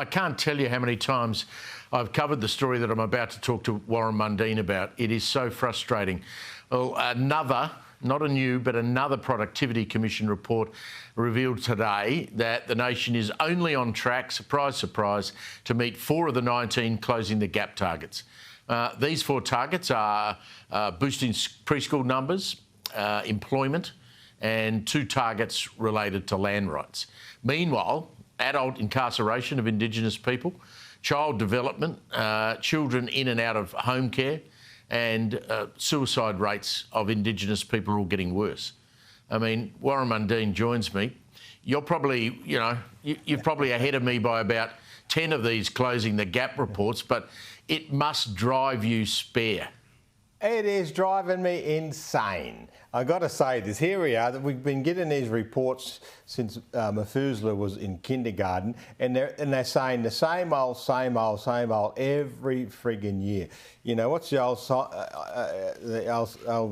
I can't tell you how many times I've covered the story that I'm about to talk to Warren Mundine about. It is so frustrating. Well, not a new, but another Productivity Commission report revealed today that the nation is only on track, surprise, surprise, to meet 4 of the 19 closing the gap targets. These 4 targets are boosting preschool numbers, employment, and 2 targets related to land rights. Meanwhile, adult incarceration of Indigenous people, child development, children in and out of home care, and suicide rates of Indigenous people are all getting worse. I mean, Warren Mundine joins me. You're probably, you're probably ahead of me by about 10 of these closing the gap reports, but it must drive you spare. It is driving me insane. I got to say this. Here we are. We've been getting these reports since Methuselah was in kindergarten, and they're saying the same old every frigging year. You know, what's the old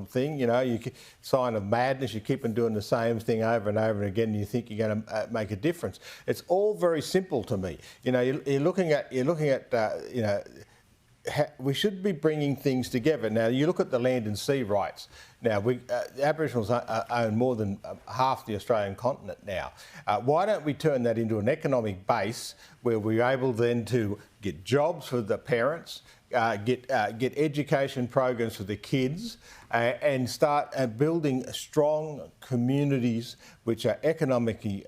thing? You know, sign of madness. You keep on doing the same thing over and over again, and you think you're going to make a difference. It's all very simple to me. You know, you're looking at we should be bringing things together. Now, you look at the land and sea rights. Now, Aboriginals own more than half the Australian continent now. Why don't we turn that into an economic base where we're able then to get jobs for the parents, get education programs for the kids, and start building strong communities which are economically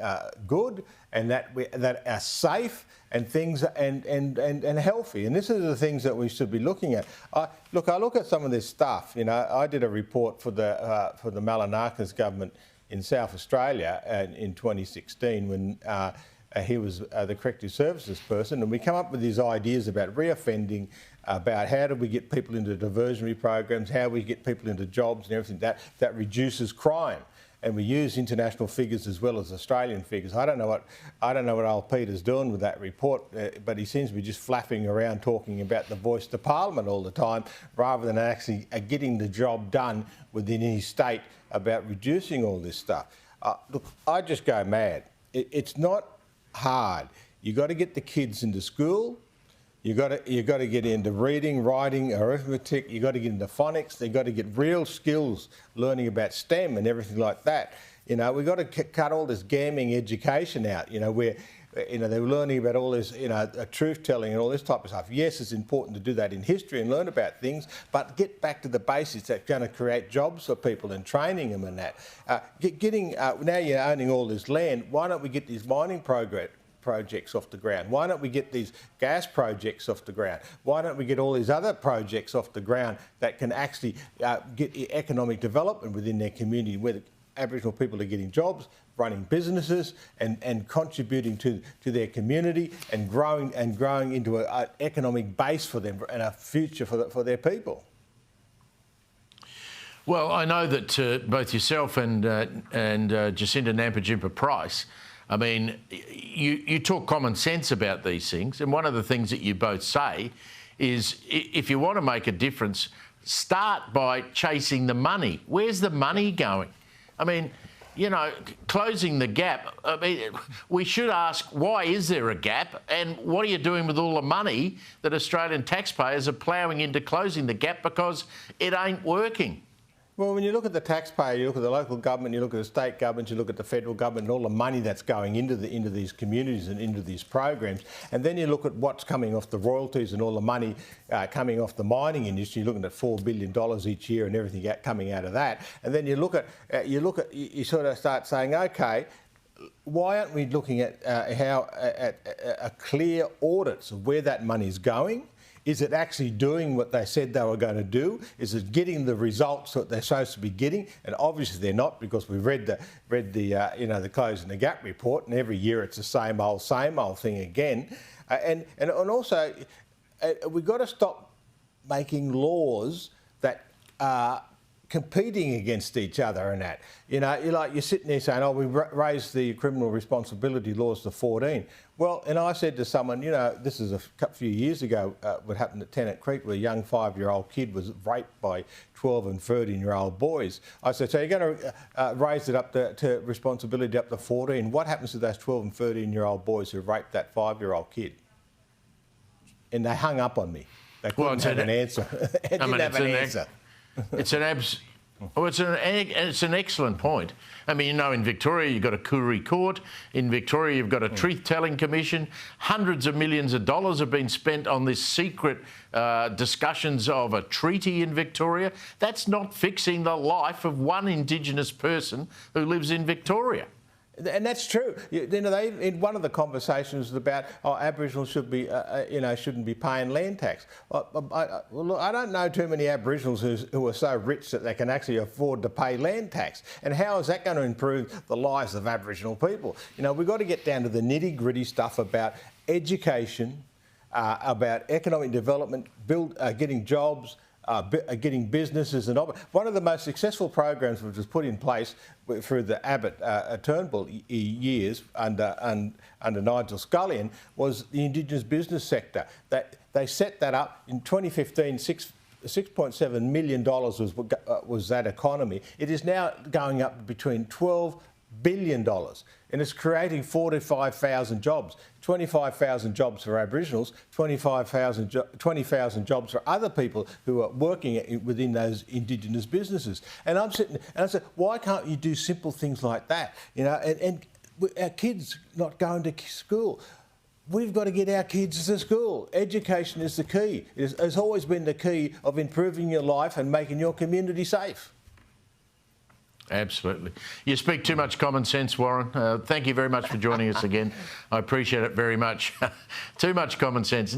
good and that are safe and things and healthy. And this is the things that we should be looking at. I look at some of this stuff. You know, I did a report for the Malinakas government in South Australia in 2016 when he was the corrective services person, and we come up with these ideas about reoffending, about how do we get people into diversionary programs, how we get people into jobs and everything that reduces crime. And we use international figures as well as Australian figures. I don't know what old Peter's doing with that report, but he seems to be just flapping around talking about the voice to Parliament all the time, rather than actually getting the job done within his state about reducing all this stuff. Look, I just go mad. It's not hard. You got to get the kids into school. You got to get into reading, writing, arithmetic. You got to get into phonics. They got to get real skills, learning about STEM and everything like that. You know, we got to cut all this gaming education out. You know, where they're learning about all this, truth telling and all this type of stuff. Yes, it's important to do that in history and learn about things, but get back to the basics that's going to create jobs for people and training them and that. Now you're owning all this land. Why don't we get these mining projects off the ground? Why don't we get these gas projects off the ground? Why don't we get all these other projects off the ground that can actually get economic development within their community, where the Aboriginal people are getting jobs, running businesses and contributing to their community and growing into an economic base for them and a future for their people? Well, I know that both yourself and Jacinda Nampijinpa Price, I mean, you talk common sense about these things, and one of the things that you both say is if you want to make a difference, start by chasing the money. Where's the money going? I mean, closing the gap, I mean, we should ask, why is there a gap, and what are you doing with all the money that Australian taxpayers are ploughing into closing the gap, because it ain't working? Well, when you look at the taxpayer, you look at the local government, you look at the state government, you look at the federal government and all the money that's going into these communities and into these programs, and then you look at what's coming off the royalties and all the money coming off the mining industry. You're looking at $4 billion each year and everything coming out of that, and then you you sort of start saying, okay, why aren't we looking at a clear audits of where that money's going? Is it actually doing what they said they were going to do? Is it getting the results that they're supposed to be getting? And obviously they're not, because we've read the Closing the Gap report, and every year it's the same old thing again. And also we've got to stop making laws that are competing against each other and that. You're sitting there saying, oh, we raised the criminal responsibility laws to 14. Well, and I said to someone, this is a few years ago, what happened at Tennant Creek, where a young 5-year-old kid was raped by 12 and 13-year-old boys. I said, so you're going to raise it up to responsibility up to 14. What happens to those 12 and 13-year-old boys who raped that 5-year-old kid? and they hung up on me. They couldn't it's have an answer. They didn't have an answer. It's an excellent point. I mean, you know, in Victoria you've got a Koori court. In Victoria you've got a Truthtelling Commission. Hundreds of millions of dollars have been spent on this secret discussions of a treaty in Victoria. That's not fixing the life of one Indigenous person who lives in Victoria. And that's true. You know, in one of the conversations was about Aboriginals should be, shouldn't be paying land tax. I don't know too many Aboriginals who are so rich that they can actually afford to pay land tax. And how is that going to improve the lives of Aboriginal people? You know, we've got to get down to the nitty-gritty stuff about education, about economic development, getting jobs, getting businesses and one of the most successful programs which was put in place through the Abbott Turnbull years under Nigel Scullion was the Indigenous business sector. They set that up in 2015. $6.7 million was that economy. It is now going up between $12 billion, and it's creating 45,000 jobs. 25,000 jobs for Aboriginals, 20,000 jobs for other people who are working within those Indigenous businesses. And I'm sitting and I said, why can't you do simple things like that? You know, and our kids not going to school. We've got to get our kids to school. Education is the key. It has always been the key of improving your life and making your community safe. Absolutely. You speak too much common sense, Warren. Thank you very much for joining us again. I appreciate it very much. Too much common sense.